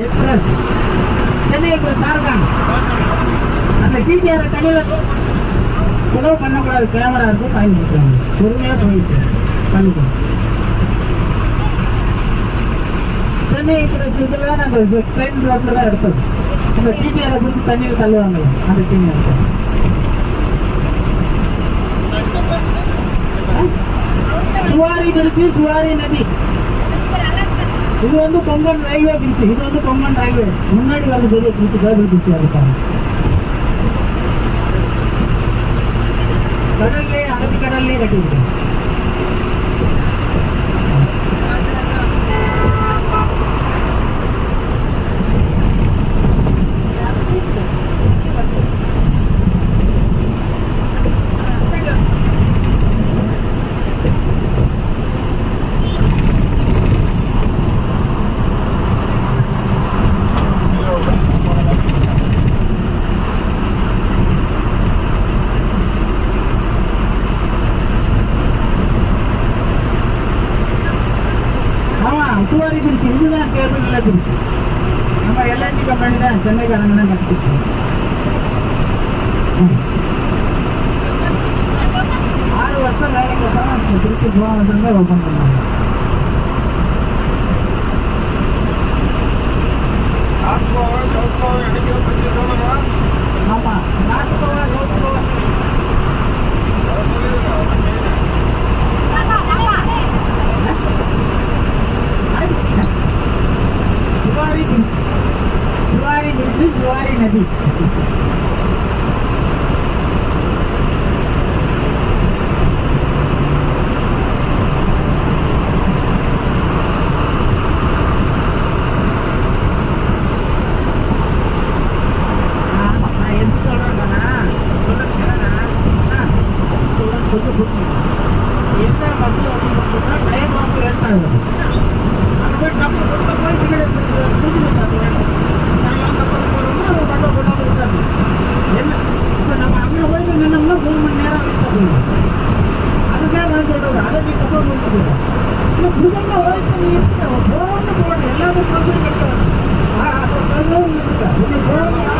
Express Chennai express Sargon அந்த TTR தனியில் செலவு பண்ணக்கூடாது. கேமரா இருக்கு, பயன்படுத்துறாங்க. பொறுமையாக போயிட்டு பண்ணிக்கணும். சென்னை எக்ஸ்பிரஸ் இதில் நாங்கள் ட்ரெயின் ரோட்டில் தான் எடுத்தது. அந்த டிடிஆரை பிடிச்சி தண்ணியில் தள்ளுவாங்க அந்த சின்ன சுவாரி பிரிட்ஜு, சுவாரி நதி. இது வந்து கொங்கன் ரயில்வே பிரிட்ஜு. இது வந்து கொங்கன் ரயில்வே முன்னாடி வந்து பெரிய பிரிட்ஜு, கேபிள் பிரிட்ஜு. அதுக்காக கடல்லே, அரபிக்கடல்லே கட்டிவிட்டு சுவாரி பிரிட்ஜு. இதுதான் கேபிள்ல பிரிட்ஜு. நம்ம எல்என்டி கம்பெனி தான், சென்னைக்காரங்க தான் கட்டிச்சு. 6 வருஷம் வேலைக்கு அப்புறம் திருச்சி போவாங்க ஓப்பன் பண்ணாங்க. ஆமா, north Goa, south Goa. Zuari bridge, Zuari bridge, Zuari நதி. நான் எது சொல்றேன்னா எந்த பஸ்ஸில் வந்து டைம் ஆஃப் வேஸ்ட் ஆகுது. அங்கே போய் டப்பு கொண்டு போய் பின்னாடி என்ன இப்போ நம்ம அங்கே போயிட்டு நின்னோம்னா 3 மணி நேரம் வேஸ்ட்டாக போயிடும். அதுக்காக நான் சொல்கிறது, அதை நீ கப்பல் கொண்டு போயிடும். இல்லை புதுங்க ஓய்வு நீ போகணும், எல்லாமே போகணும். இருக்கா